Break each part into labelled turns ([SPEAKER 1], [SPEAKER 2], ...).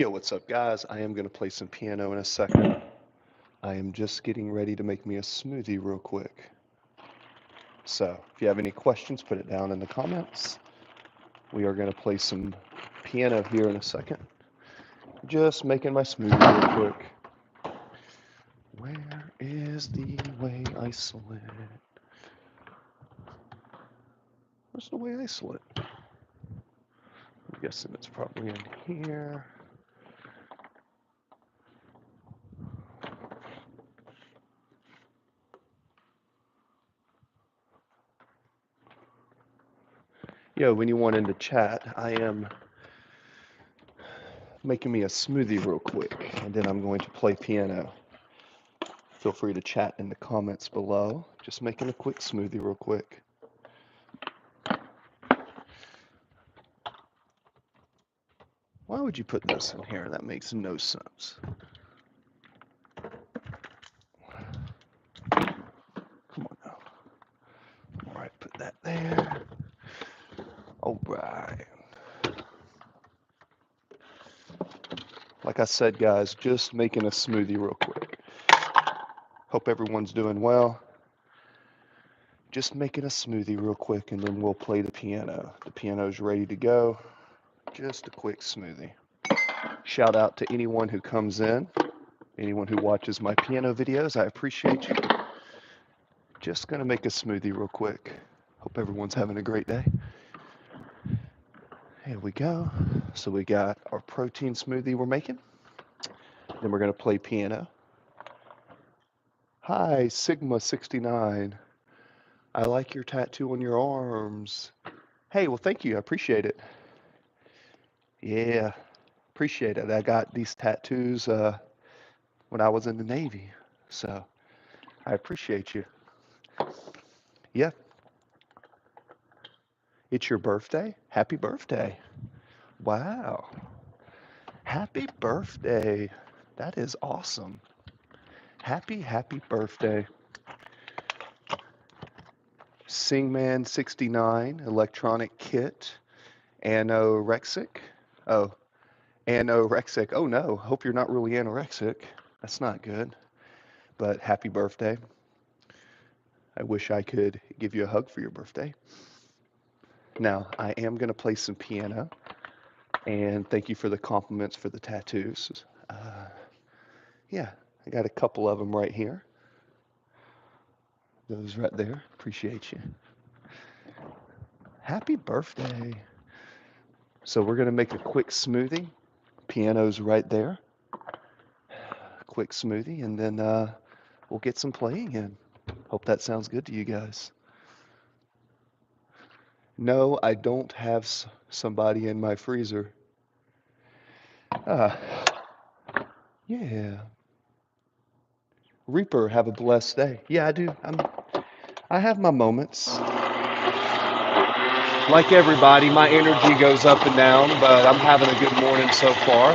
[SPEAKER 1] Yo, what's up, guys? I am going to play some piano in a second. I am just getting ready to make me a smoothie real quick. So, if you have any questions, put it down in the comments. We are going to play some piano here in a second. Just making my smoothie real quick. Where is the way isolate? Where's the way isolate? I'm guessing it's probably in here. Yo, when you want into chat, I am making me a smoothie real quick, and then I'm going to play piano. Feel free to chat in the comments below. Just making a quick smoothie real quick. Why would you put this in here? That makes no sense. Come on now. All right, put that there. All right. Like I said, guys, just making a smoothie real quick. Hope everyone's doing well. Just making a smoothie real quick, and then we'll play the piano. The piano's ready to go. Just a quick smoothie. Shout out to anyone who comes in, anyone who watches my piano videos. I appreciate you. Just gonna make a smoothie real quick. Hope everyone's having a great day. Here we go. So we got our protein smoothie we're making. Then we're gonna play piano. Hi, Sigma69. I like your tattoo on your arms. Hey, well, thank you. I appreciate it. Yeah, appreciate it. I got these tattoos when I was in the Navy, so I appreciate you. Yeah, it's your birthday? Happy birthday. Wow. Happy birthday. That is awesome. Happy birthday. Singman69, Electronic Kit, Anorexic. Oh, anorexic. Oh no, hope you're not really anorexic. That's not good. But happy birthday. I wish I could give you a hug for your birthday. Now, I am going to play some piano. And thank you for the compliments for the tattoos. Yeah, I got a couple of them right here. Those right there. Appreciate you. Happy birthday. So we're going to make a quick smoothie. Piano's right there. Quick smoothie, and then we'll get some playing in. Hope that sounds good to you guys. No, I don't have somebody in my freezer. Yeah. Reaper, have a blessed day. Yeah, I do. I have my moments. Like everybody, my energy goes up and down, but I'm having a good morning so far.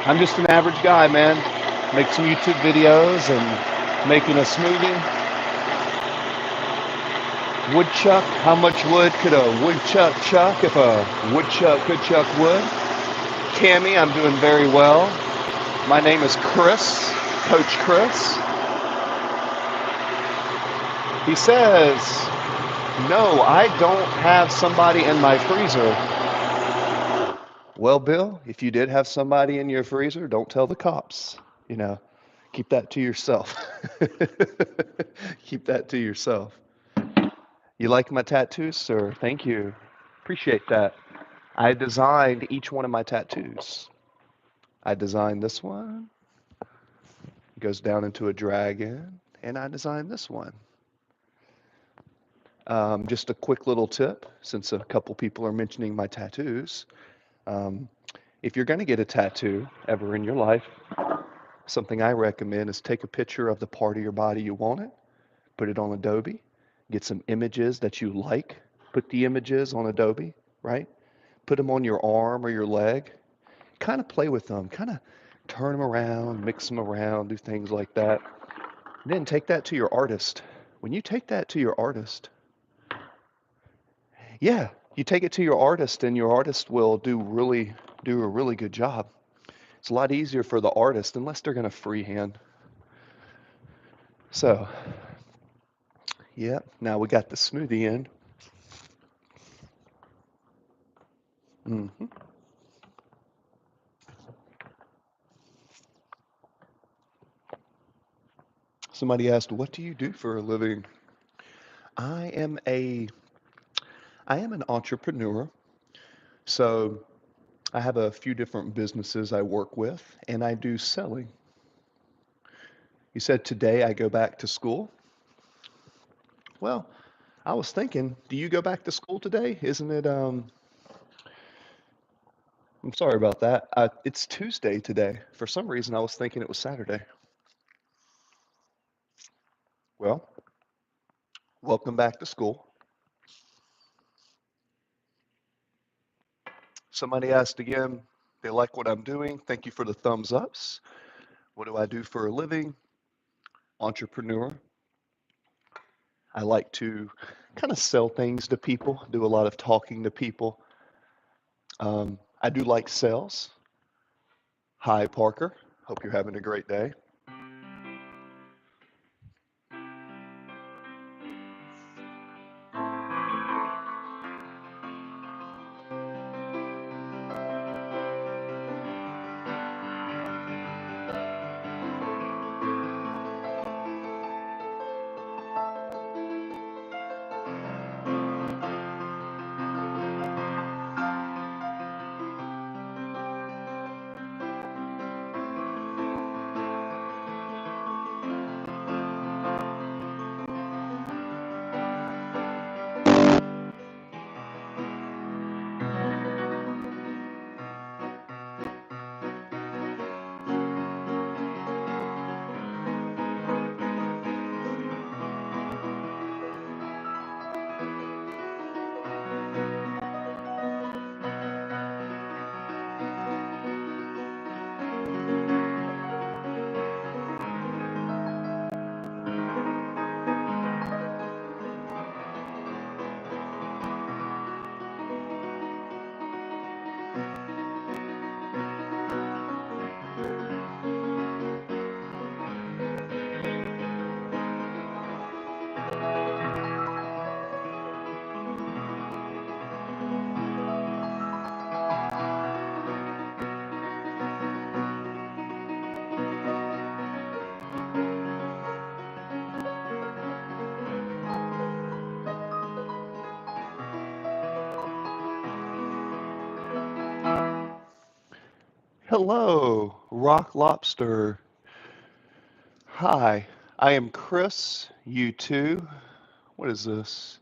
[SPEAKER 1] I'm just an average guy, man. Make some YouTube videos and making a smoothie. Woodchuck, how much wood could a woodchuck chuck if a woodchuck could chuck wood? Cammy, I'm doing very well. My name is Chris, Coach Chris. He says, no, I don't have somebody in my freezer. Well, Bill, if you did have somebody in your freezer, don't tell the cops. You know, keep that to yourself. Keep that to yourself. You like my tattoos, sir? Thank you. Appreciate that. I designed each one of my tattoos. I designed this one. It goes down into a dragon. And I designed this one. Just a quick little tip, since a couple people are mentioning my tattoos. If you're going to get a tattoo ever in your life, something I recommend is take a picture of the part of your body you want it, put it on Adobe, get some images that you like, put the images on Adobe, right? Put them on your arm or your leg, kind of play with them, kind of turn them around, mix them around, do things like that. Then take that to your artist. When you take that to your artist, yeah, you take it to your artist and your artist will do really do a really good job. It's a lot easier for the artist unless they're going to freehand. So, yeah, now we got the smoothie in. hmm Somebody asked, "What do you do for a living?" I am a I am an entrepreneur. So, I have a few different businesses I work with and I do selling. You said today I go back to school? Well, I was thinking, do you go back to school today? Isn't it I'm sorry about that. It's Tuesday today. For some reason I was thinking it was Saturday. Well, welcome back to school. Somebody asked again, they like what I'm doing. Thank you for the thumbs ups. What do I do for a living? Entrepreneur. I like to kind of sell things to people, do a lot of talking to people. I do like sales. Hi, Parker. Hope you're having a great day. Hello, Rock Lobster. Hi, I am Chris. You too. What is this?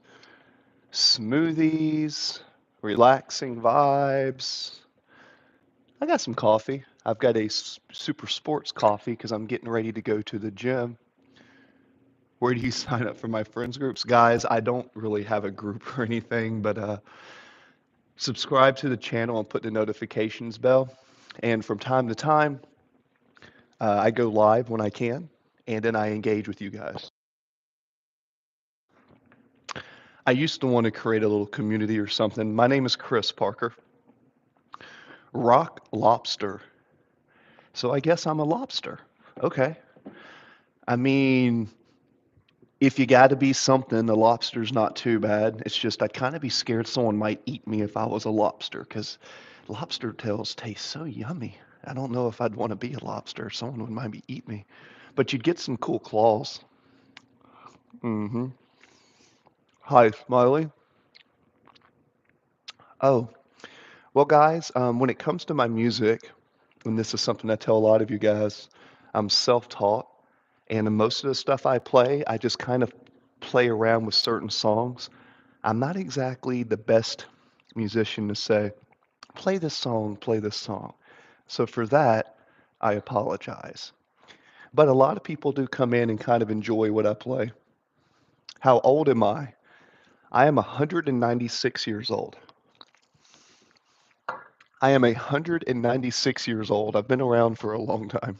[SPEAKER 1] Smoothies, relaxing vibes. I got some coffee. I've got a super sports coffee because I'm getting ready to go to the gym. Where do you sign up for my friends groups? Guys, I don't really have a group or anything, but subscribe to the channel and put the notifications bell. And from time to time, I go live when I can, and then I engage with you guys. I used to want to create a little community or something. My name is Chris Parker. Rock Lobster. So I guess I'm a lobster. Okay. I mean, if you got to be something, the lobster's not too bad. It's just I'd kind of be scared someone might eat me if I was a lobster because lobster tails taste so yummy. I don't know if I'd want to be a lobster. Someone would maybe eat me. But you'd get some cool claws. Mm-hmm. Hi, Smiley. Oh, well, guys, when it comes to my music, and this is something I tell a lot of you guys, I'm self-taught, and most of the stuff I play, I just kind of play around with certain songs. I'm not exactly the best musician to say, play this song, play this song. So for that, I apologize. But a lot of people do come in and kind of enjoy what I play. How old am I? I am 196 years old. I am 196 years old. I've been around for a long time.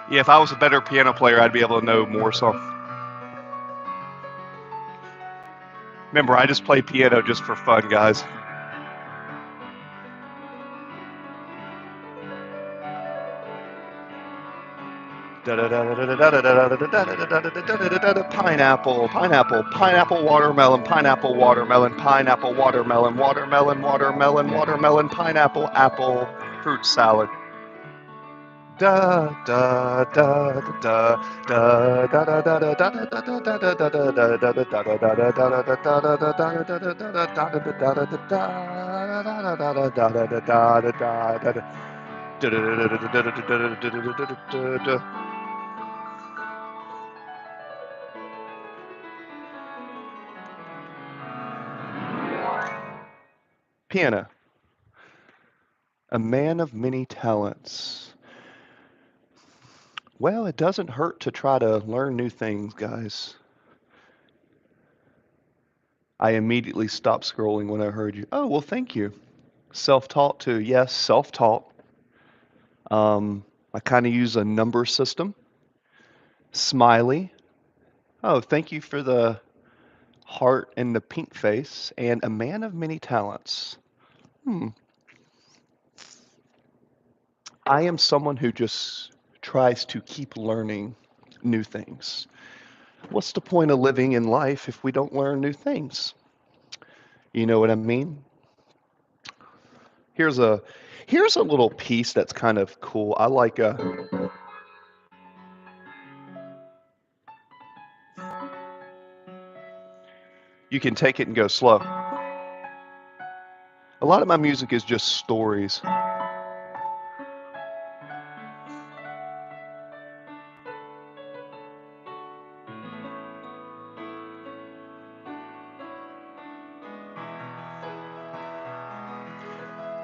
[SPEAKER 1] Yeah, if I was a better piano player, I'd be able to know more songs. Remember, I just play piano just for fun, guys. Pineapple, pineapple, pineapple, watermelon, pineapple, watermelon, pineapple, watermelon, watermelon, watermelon, watermelon, pineapple, apple, fruit salad. Da da da da da da da da da da. Piano, a man of many talents. Well, it doesn't hurt to try to learn new things, guys. I immediately stopped scrolling when I heard you. Oh, well, thank you. Self-taught too. Yes, self-taught. I kind of use a number system. Smiley. Oh, thank you for the heart and the pink face. And a man of many talents. Hmm. I am someone who just tries to keep learning new things. What's the point of living in life if we don't learn new things? You know what I mean? Here's a here's a little piece that's kind of cool. I like you can take it and go slow. A lot of my music is just stories.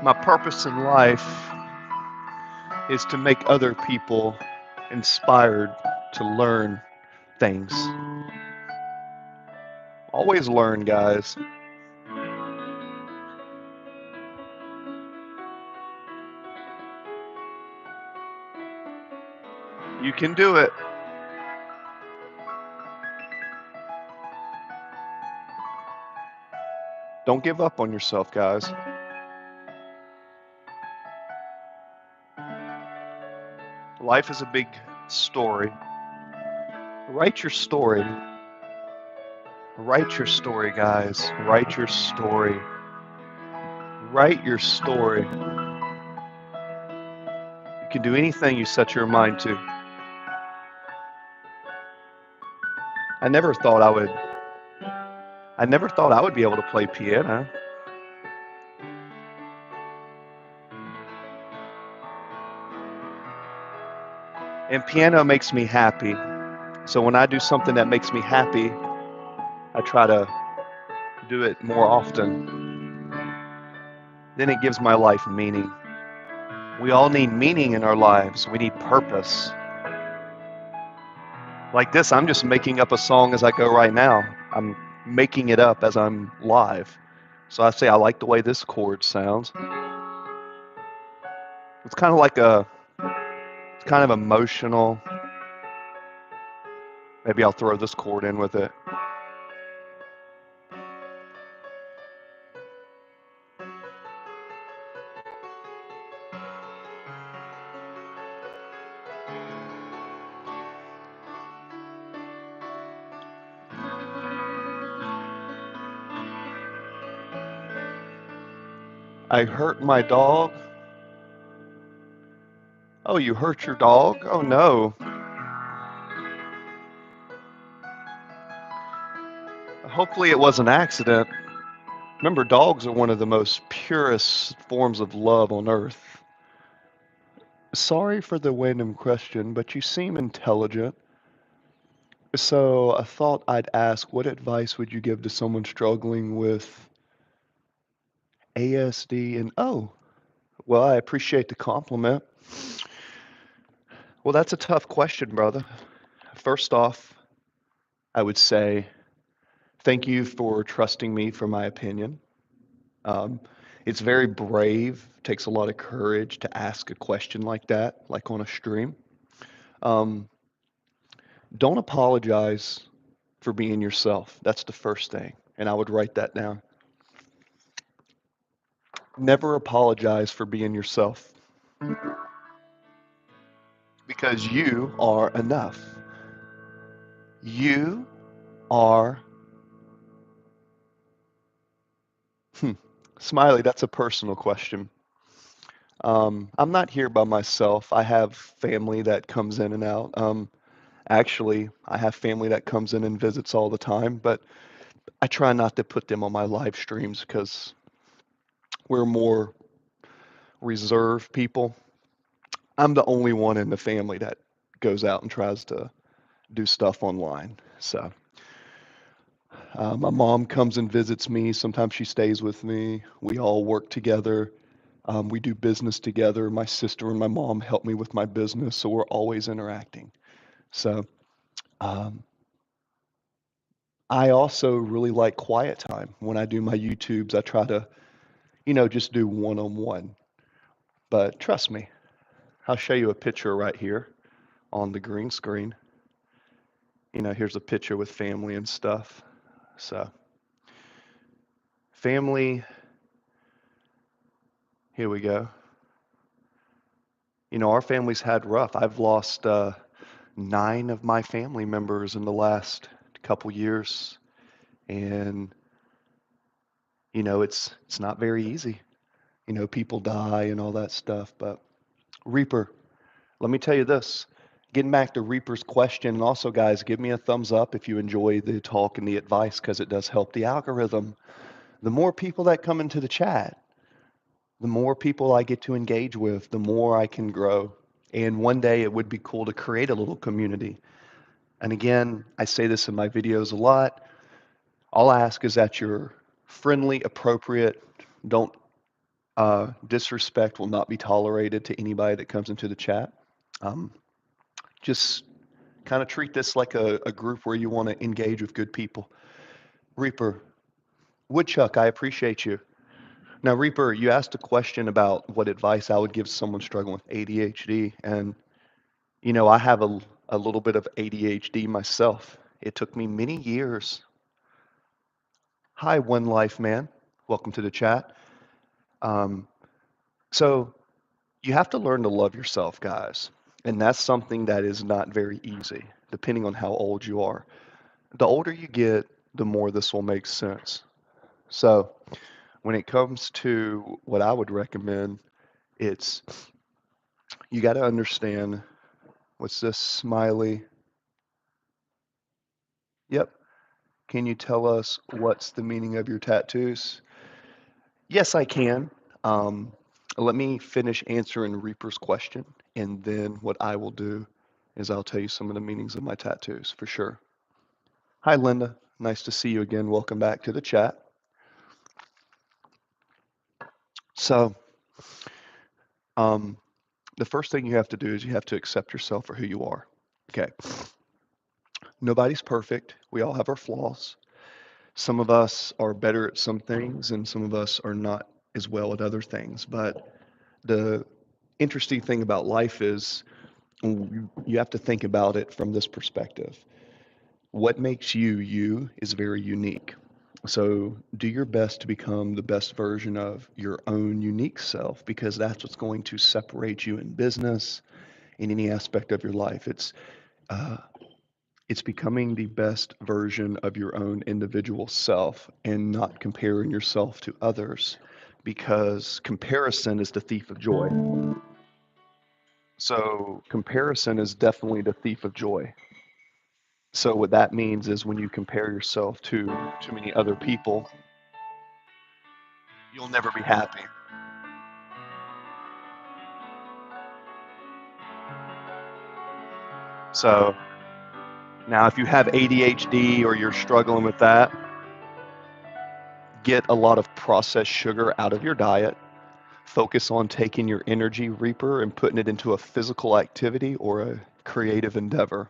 [SPEAKER 1] My purpose in life is to make other people inspired to learn things. Always learn, guys. You can do it. Don't give up on yourself, guys. Life is a big story. Write your story. Write your story, guys. Write your story. Write your story. You can do anything you set your mind to. I never thought I would I never thought I would be able to play piano. And piano makes me happy. So when I do something that makes me happy, I try to do it more often. Then it gives my life meaning. We all need meaning in our lives. We need purpose. Like this, I'm just making up a song as I go right now. I'm making it up as I'm live. So I say I like the way this chord sounds. It's kind of like it's kind of emotional. Maybe I'll throw this chord in with it. I hurt my dog. Oh, you hurt your dog? Oh no. Hopefully it was an accident. Remember, dogs are one of the most purest forms of love on earth. Sorry for the random question, but you seem intelligent. So I thought I'd ask, what advice would you give to someone struggling with ASD? And oh, well, I appreciate the compliment. Well, that's a tough question, brother. First off, I would say thank you for trusting me for my opinion. Um, it's very brave, takes a lot of courage to ask a question like that, like on a stream. Um, don't apologize for being yourself. That's the first thing. And I would write that down. Never apologize for being yourself because you are enough. You are, hmm, Smiley, that's a personal question. I'm not here by myself. I have family that comes in and out. Actually, I have family that comes in and visits all the time, but I try not to put them on my live streams because we're more reserved people. I'm the only one in the family that goes out and tries to do stuff online. So my mom comes and visits me. Sometimes she stays with me. We all work together. We do business together. My sister and my mom help me with my business, so we're always interacting. So um, I also really like quiet time. When I do my YouTubes, I try to, just do one-on-one. But trust me, I'll show you a picture right here on the green screen. Here's a picture with family and stuff. So, family, here we go. Our family's had rough. I've lost 9 of my family members in the last couple years, and it's not very easy. People die and all that stuff. But Reaper, let me tell you this. Getting back to Reaper's question, and also, guys, give me a thumbs up if you enjoy the talk and the advice because it does help the algorithm. The more people that come into the chat, the more people I get to engage with, the more I can grow. And one day it would be cool to create a little community. And again, I say this in my videos a lot. All I ask is that you're friendly, appropriate. Don't disrespect will not be tolerated to anybody that comes into the chat. Um, just kind of treat this like a group where you want to engage with good people. Reaper, Woodchuck, I appreciate you. Now, Reaper, you asked a question about what advice I would give someone struggling with ADHD. And, I have a little bit of ADHD myself. It took me many years. Hi, One Life Man. Welcome to the chat. Um, so, you have to learn to love yourself, guys. And that's something that is not very easy, depending on how old you are. The older you get, the more this will make sense. So, when it comes to what I would recommend, it's you got to understand what's this smiley? Yep. Can you tell us what's the meaning of your tattoos? Yes, I can. Um, Let me finish answering Reaper's question, and then what I will do is I'll tell you some of the meanings of my tattoos for sure. Hi, Linda. Nice to see you again. Welcome back to the chat. So, um, the first thing you have to do is you have to accept yourself for who you are. Okay. Nobody's perfect. We all have our flaws. Some of us are better at some things, and some of us are not as well at other things. But the interesting thing about life is you have to think about it from this perspective. What makes you you is very unique. So do your best to become the best version of your own unique self because that's what's going to separate you in business, in any aspect of your life. Uh, it's becoming the best version of your own individual self and not comparing yourself to others because comparison is the thief of joy. So comparison is definitely the thief of joy. So what that means is when you compare yourself to too many other people, you'll never be happy. So now if you have ADHD or you're struggling with that, get a lot of processed sugar out of your diet. Focus on taking your energy reaper and putting it into a physical activity or a creative endeavor.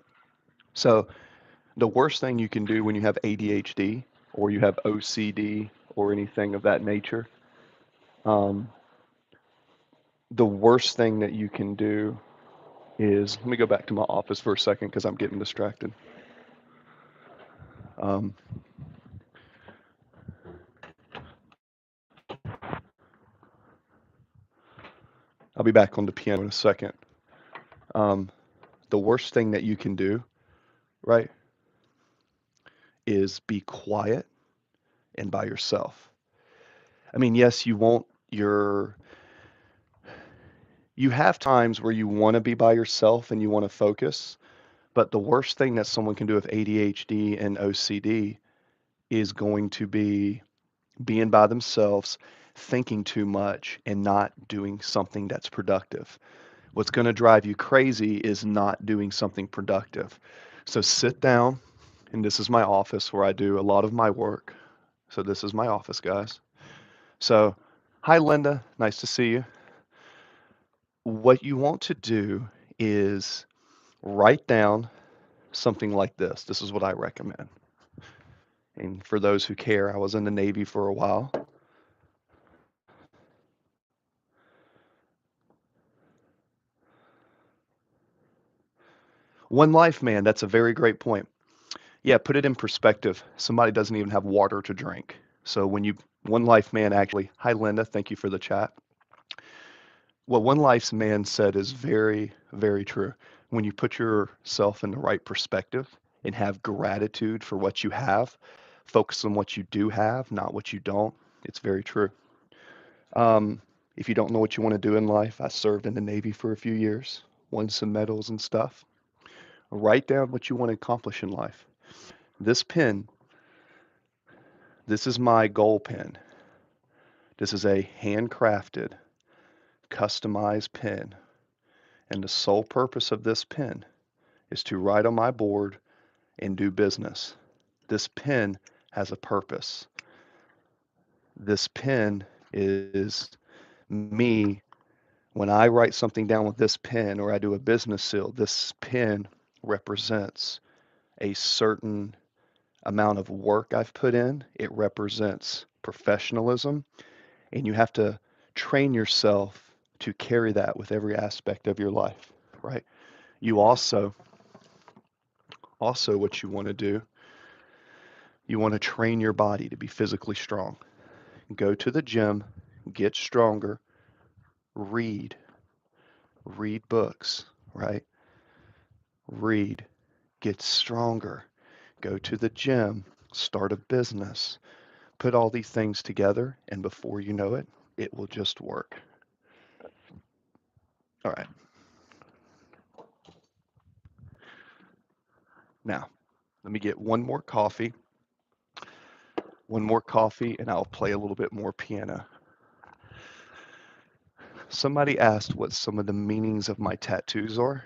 [SPEAKER 1] So the worst thing you can do when you have ADHD or you have OCD or anything of that nature, um, the worst thing that you can do is, let me go back to my office for a second because I'm getting distracted. Um, I'll be back on the piano in a second. Um, the worst thing that you can do, right, is be quiet and by yourself. I mean, yes, you have times where you want to be by yourself and you want to focus, but the worst thing that someone can do with ADHD and OCD is going to be being by themselves, thinking too much, and not doing something that's productive. What's going to drive you crazy is not doing something productive. So sit down, and this is my office where I do a lot of my work. So this is my office, guys. So, hi, Linda. Nice to see you. What you want to do is write down something like this. This is what I recommend. And for those who care, I was in the Navy for a while. One life, man, that's a very great point. Yeah, put it in perspective. Somebody doesn't even have water to drink. So when you, one life man actually, hi Linda, thank you for the chat. What one life's man said is very, very true. When you put yourself in the right perspective and have gratitude for what you have, focus on what you do have, not what you don't. It's very true. Um, if you don't know what you want to do in life, I served in the Navy for a few years, won some medals and stuff. Write down what you want to accomplish in life. This pen, this is my goal pen. This is a handcrafted, customized pen. And the sole purpose of this pen is to write on my board and do business. This pen has a purpose. This pen is me. When I write something down with this pen or I do a business seal, this pen represents a certain amount of work I've put in. It represents professionalism, and you have to train yourself to carry that with every aspect of your life, right? You also what you want to do, you want to train your body to be physically strong. Go to the gym, get stronger, read, read books, right? Read, get stronger, go to the gym, start a business. Put all these things together, and before you know it, it will just work. All right. Now, let me get one more coffee, and I'll play a little bit more piano. Somebody asked what some of the meanings of my tattoos are.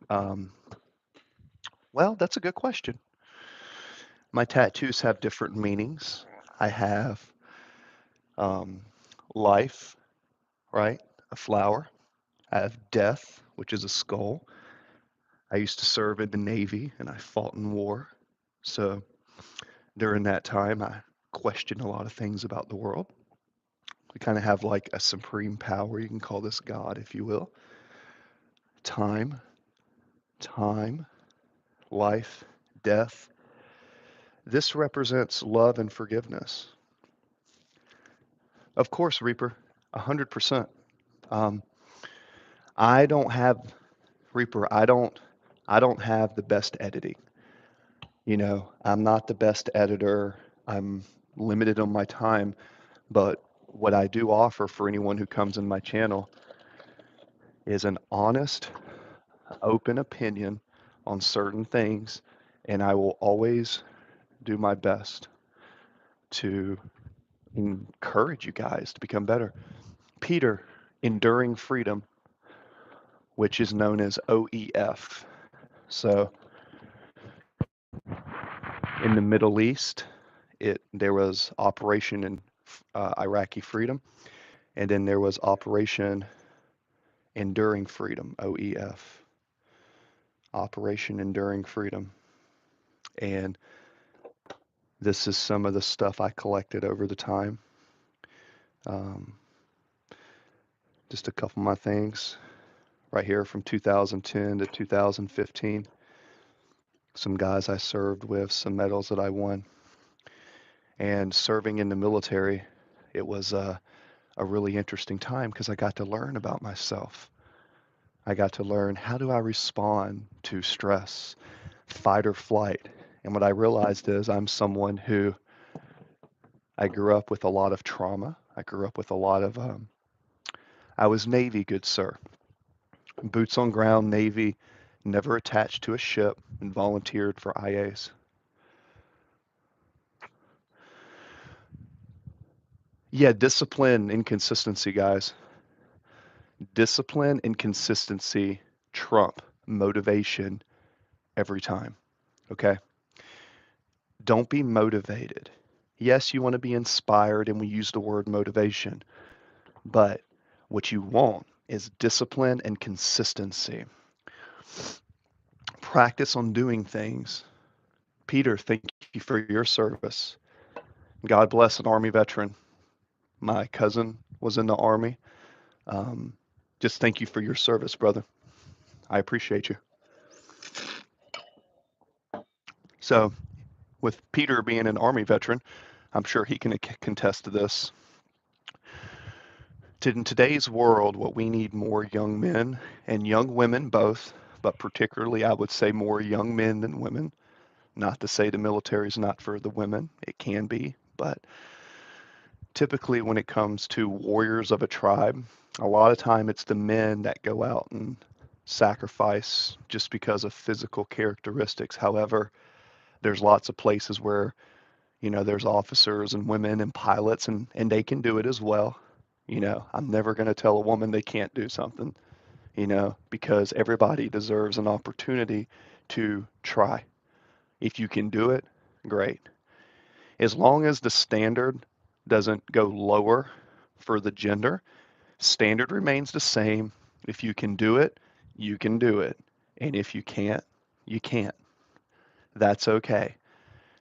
[SPEAKER 1] Um, well, that's a good question. My tattoos have different meanings. I have um, life, right? A flower. I have death, which is a skull. I used to serve in the Navy and I fought in war. So during that time, I questioned a lot of things about the world. We kind of have like a supreme power. You can call this God, if you will. Time, time, life, death. This represents love and forgiveness. Of course, Reaper, 100%. Um, I don't have Reaper. I don't have the best editing. You know, I'm not the best editor. I'm limited on my time, but what I do offer for anyone who comes in my channel is an honest, open opinion on certain things, and I will always do my best to encourage you guys to become better. Peter, Enduring Freedom, which is known as OEF. So in the Middle East, there was Operation in Iraqi Freedom, and then there was Operation Enduring Freedom, OEF, Operation Enduring Freedom. And this is some of the stuff I collected over the time. Um, just a couple of my things. right here from 2010 to 2015. Some guys I served with, some medals that I won. And serving in the military, it was a really interesting time because I got to learn about myself. I got to learn, how do I respond to stress, fight or flight. And what I realized is I'm someone who, I grew up with a lot of trauma. I grew up with a lot of, I was Navy, good sir. Boots on ground, Navy, never attached to a ship, and volunteered for IAs. Yeah, discipline and consistency, guys. Discipline and consistency trump motivation every time. Okay? Don't be motivated. Yes, you want to be inspired, and we use the word motivation, but what you want is discipline and consistency. Practice on doing things. Peter, thank you for your service. God bless an Army veteran. My cousin was in the Army. Um, just thank you for your service, brother. I appreciate you. So, with Peter being an Army veteran, I'm sure he can contest to this. In today's world, what we need more young men and young women both, but particularly I would say more young men than women. Not to say the military is not for the women, it can be, but typically when it comes to warriors of a tribe, a lot of time it's the men that go out and sacrifice just because of physical characteristics. However, there's lots of places where, there's officers and women and pilots, and they can do it as well. I'm never going to tell a woman they can't do something, because everybody deserves an opportunity to try. If you can do it, great. As long as the standard doesn't go lower for the gender, standard remains the same. If you can do it, you can do it. And if you can't, you can't. That's okay.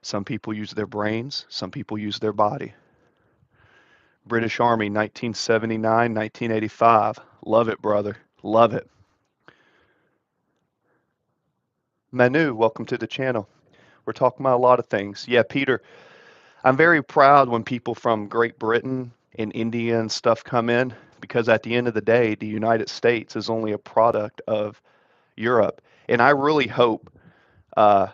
[SPEAKER 1] Some people use their brains, some people use their body. British Army, 1979, 1985. Love it, brother. Love it. Manu, welcome to the channel. We're talking about a lot of things. Yeah, Peter, I'm very proud when people from Great Britain and India and stuff come in, because at the end of the day, the United States is only a product of Europe. And I really hope uh,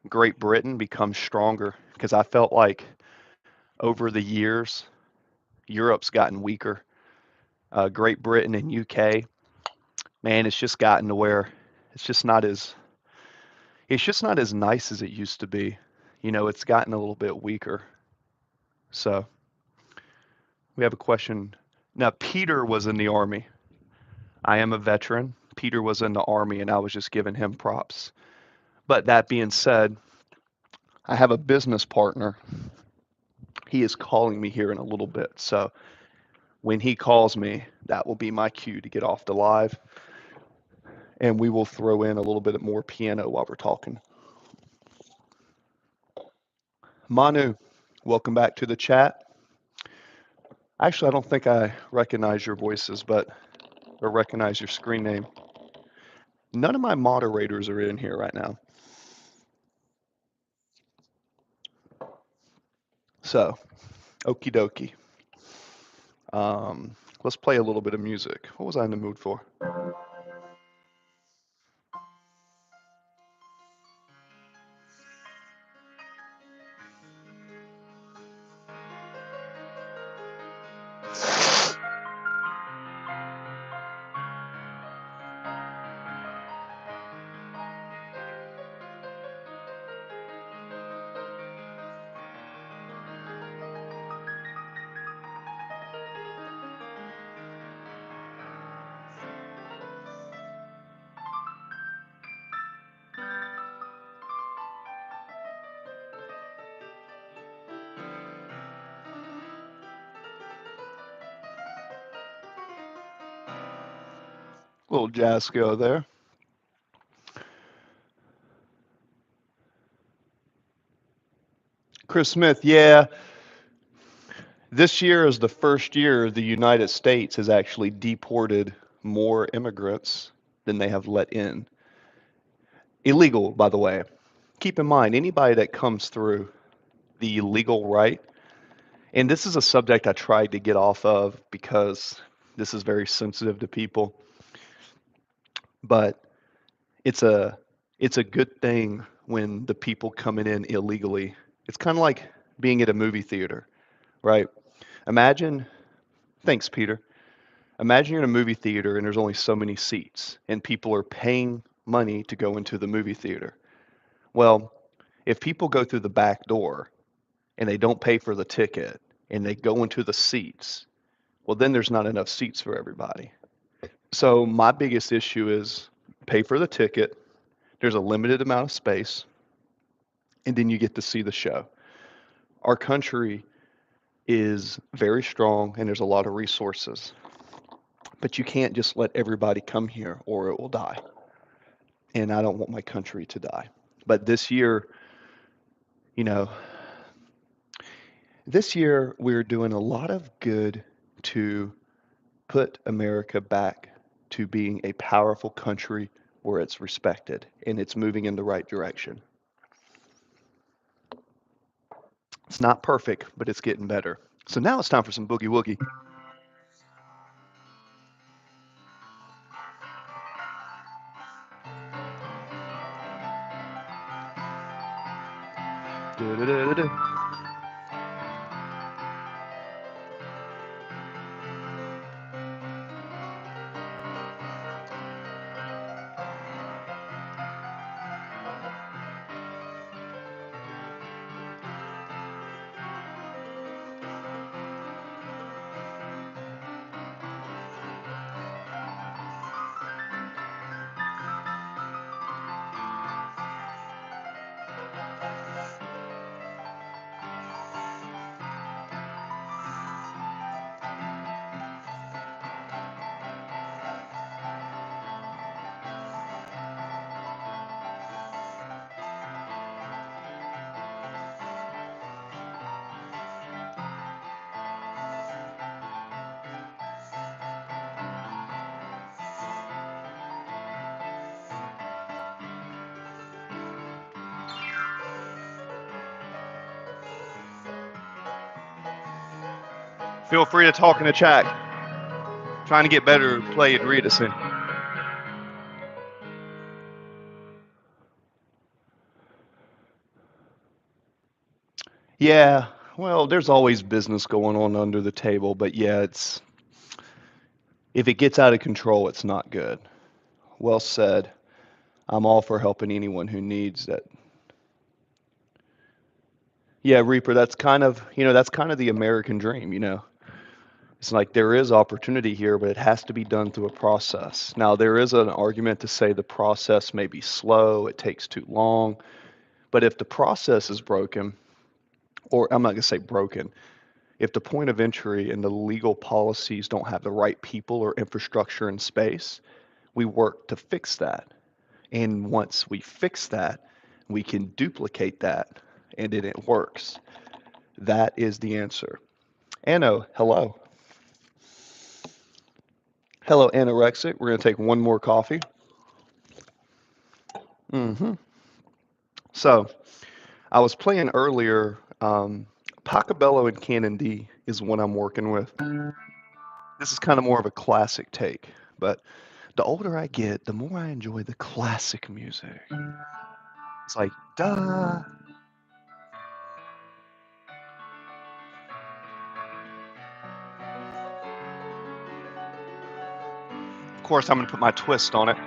[SPEAKER 1] Great Britain becomes stronger, because I felt like over the years, Europe's gotten weaker. Great Britain and UK, man, it's just gotten to where it's just not as it's just not as nice as it used to be. It's gotten a little bit weaker. So we have a question. Now, Peter was in the Army. I am a veteran. Peter was in the Army, and I was just giving him props. But that being said, I have a business partner. He is calling me here in a little bit. So when he calls me, that will be my cue to get off the live. And we will throw in a little bit more piano while we're talking. Manu, welcome back to the chat. Actually, I don't think I recognize your voices, or recognize your screen name. None of my moderators are in here right now. So, okie dokie. Let's play a little bit of music. What was I in the mood for? Little jazz go there. Chris Smith, yeah. This year is the first year the United States has actually deported more immigrants than they have let in. Illegal, by the way. Keep in mind, anybody that comes through the legal right, and this is a subject I tried to get off of because this is very sensitive to people, but it's a it's a good thing when the people coming in illegally. It's kind of like being at a movie theater, right? Imagine, thanks, Peter. Imagine you're in a movie theater and there's only so many seats, and people are paying money to go into the movie theater. Well, if people go through the back door and they don't pay for the ticket and they go into the seats, well, then there's not enough seats for everybody. So, my biggest issue is pay for the ticket, there's a limited amount of space, and then you get to see the show. Our country is very strong and there's a lot of resources, but you can't just let everybody come here or it will die. And I don't want my country to die. But you know, this year we're doing a lot of good to put America back to being a powerful country where it's respected and it's moving in the right direction. It's not perfect, but it's getting better. So now it's time for some boogie woogie. Du-du-du-du-du. Feel free to talk in the chat. Trying to get better at play and read it soon. Yeah, well, there's always business going on under the table, but yeah, it's if it gets out of control, it's not good. Well said. I'm all for helping anyone who needs that. Yeah, Reaper, that's kind of the American dream. It's like there is opportunity here, but it has to be done through a process. Now, there is an argument to say the process may be slow, it takes too long, but if the process is broken, or I'm not going to say broken, if the point of entry and the legal policies don't have the right people or infrastructure in space, we work to fix that. And once we fix that, we can duplicate that and then it works. That is the answer. Anno, hello. Hello, anorexic. We're going to take one more coffee. hmm So, I was playing earlier. Pachelbel and Canon D is what I'm working with. This is kind of more of a classic take, but the older I get, the more I enjoy the classic music. It's like, duh. Of course, I'm going to put my twist on it.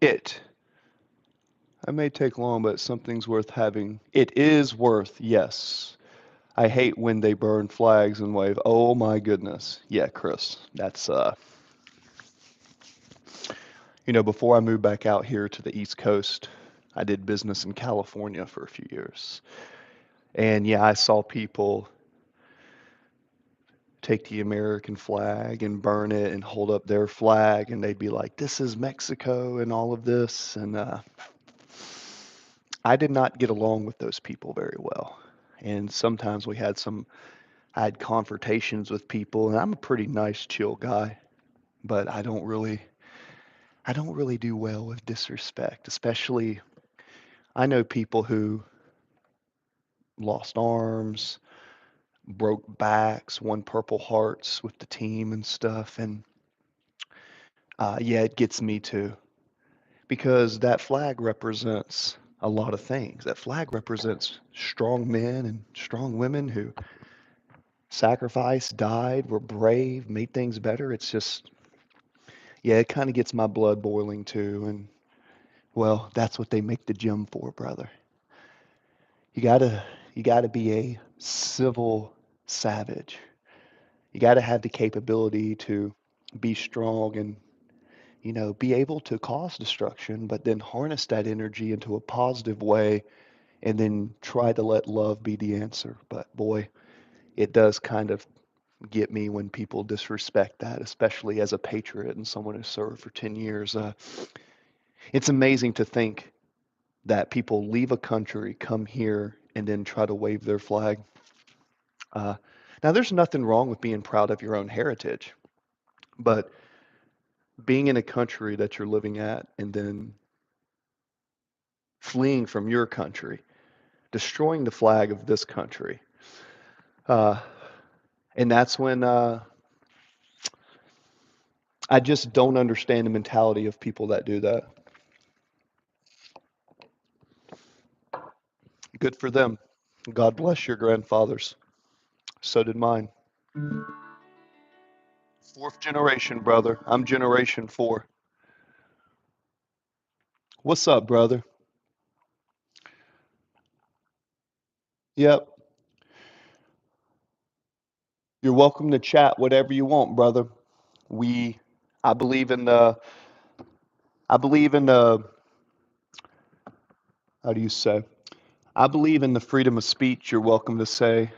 [SPEAKER 1] It. I may take long, but something's worth having. It is worth, yes. I hate when they burn flags and wave. Oh my goodness. Yeah, Chris. That's before I moved back out here to the East Coast, I did business in California for a few years. And yeah, I saw people take the American flag and burn it and hold up their flag, and they'd be like, "This is Mexico," and all of this. And I did not get along with those people very well. And sometimes I had confrontations with people, and I'm a pretty nice, chill guy, but I don't really do well with disrespect, especially I know people who lost arms, broke backs, won Purple Hearts with the team and stuff. And yeah, it gets me too because that flag represents a lot of things. That flag represents strong men and strong women who sacrificed, died, were brave, made things better. It's just, yeah, it kind of gets my blood boiling too. And well, that's what they make the gym for, brother. You gotta, you gotta be a civil savage. You gotta have the capability to be strong and be able to cause destruction, but then harness that energy into a positive way and then try to let love be the answer. But boy, it does kind of get me when people disrespect that, especially as a patriot and someone who served for 10 years. It's amazing to think that people leave a country, come here, and then try to wave their flag. Uh, Now, there's nothing wrong with being proud of your own heritage, but being in a country that you're living at and then fleeing from your country, destroying the flag of this country. Uh, and that's when I just don't understand the mentality of people that do that. Good for them. God bless your grandfathers. So did mine. Fourth generation, brother. I'm generation four. What's up, brother? Yep. You're welcome to chat whatever you want, brother. We, I believe in the, I believe in the, how do you say? I believe in the freedom of speech. You're welcome to say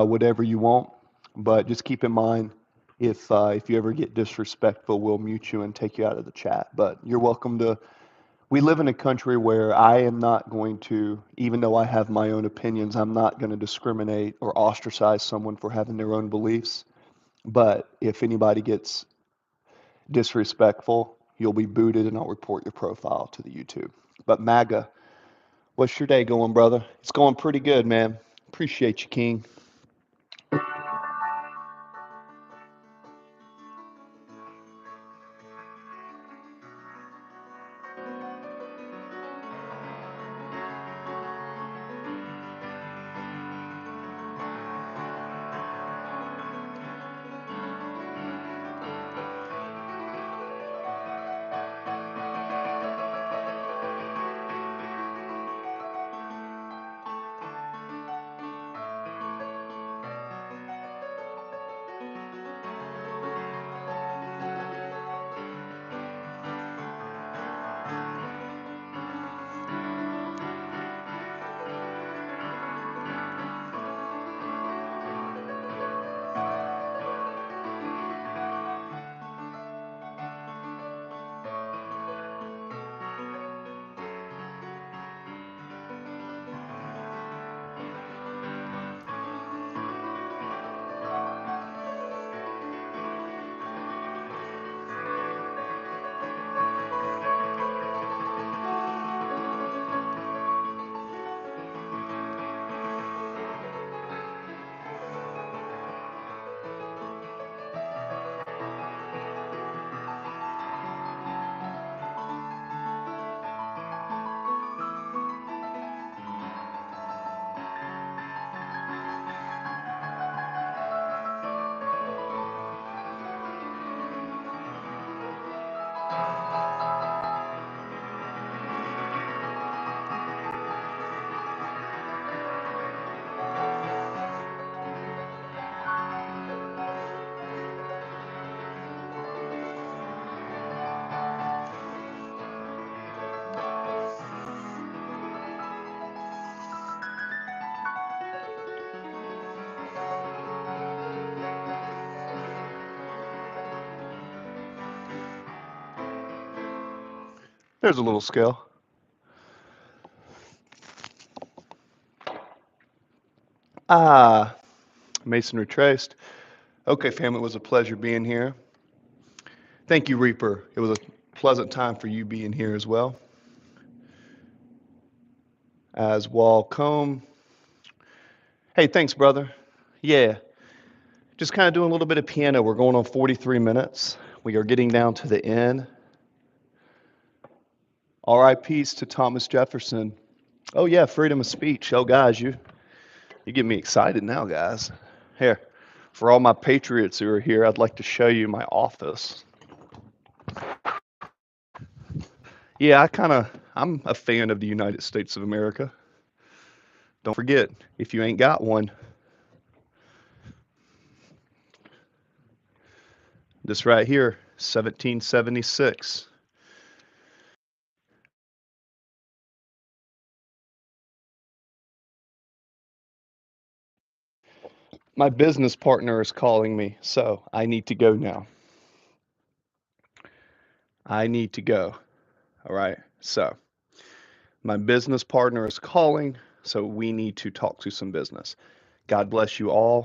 [SPEAKER 1] whatever you want, but just keep in mind if you ever get disrespectful, we'll mute you and take you out of the chat. But you're welcome to. We live in a country where I am not going to, even though I have my own opinions, I'm not going to discriminate or ostracize someone for having their own beliefs. But if anybody gets disrespectful, you'll be booted and I'll report your profile to the YouTube. But MAGA, what's your day going, brother? It's going pretty good, man. Appreciate you, King. There's a little scale. Ah, Masonry traced. Okay, fam, it was a pleasure being here. Thank you, Reaper. It was a pleasant time for you being here as well. As Walcombe. Hey, thanks, brother. Yeah, just kind of doing a little bit of piano. We're going on 43 minutes. We are getting down to the end. RIPs to Thomas Jefferson. Oh yeah, freedom of speech. Oh guys, you get me excited now, guys. Here, for all my patriots who are here, I'd like to show you my office. Yeah, I'm a fan of the United States of America. Don't forget, if you ain't got one, this right here, 1776. My business partner is calling me, so I need to go now. I need to go. All right. So, my business partner is calling, so we need to talk to some business. God bless you all.